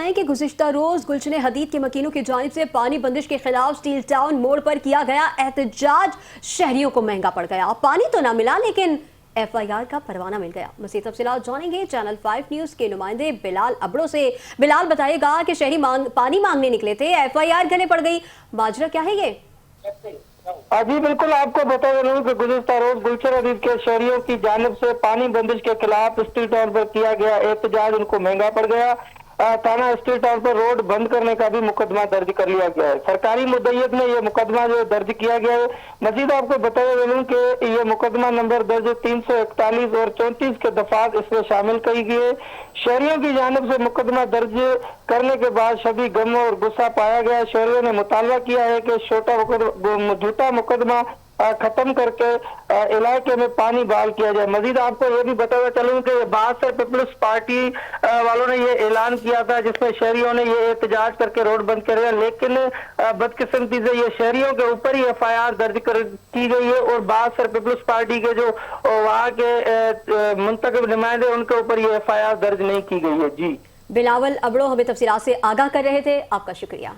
बताएं कि गुज़िश्ता रोज गुलशन हदीद के मकीनों की जानिब से पानी बंदिश के खिलाफ स्टील टाउन मोड़ पर किया गया एहतजाज शहरियों को महंगा पड़ गया। पानी तो ना मिला लेकिन FIR का परवाना मिल गया। मज़ीद तफसीलात जानेंगे चैनल 5 न्यूज के नुमाइंदे बिलाल अबड़ो से। बिलाल, बताइएगा कि शहरी पानी मांगने निकले थे, FIR गले पड़ गई, माजरा क्या है ये? जी बिल्कुल, आपको बता दूं कि गुज़िश्ता रोज गुलशन हदीद के शहरियों की जानिब से पानी बंदिश के खिलाफ स्टील टाउन पर किया गया एहतजाज उनको महंगा पड़ गया। थाना स्टील टाउन पर रोड बंद करने का भी मुकदमा दर्ज कर लिया गया है। सरकारी मुद्दईयत में ये मुकदमा जो दर्ज किया गया है। मजीद आपको बता दूं कि ये मुकदमा नंबर दर्ज 341 और 34 के दफात इसमें शामिल की गई है। शहरियों की जानिब से मुकदमा दर्ज करने के बाद शदीद गम और गुस्सा पाया गया। शहरियों ने मुतालबा किया है कि झूठा मुकदमा खत्म करके इलाके में पानी बहाल किया जाए। मजीद आपको ये भी बताता चलूं कि बादशाह पीपल्स पार्टी वालों ने ये ऐलान किया था जिसमें शहरियों ने ये एहतजाज करके रोड बंद कर दिया, लेकिन बदकिस्मती से ये शहरियों के ऊपर ही FIR दर्ज की गई है और बादशाह पीपल्स पार्टी के जो वहाँ के मुंतखब नुमाइंदे उनके ऊपर ये FIR दर्ज नहीं की गई है। जी बिलावल अबड़ो हमें तफसीलात से आगाह कर रहे थे, आपका शुक्रिया।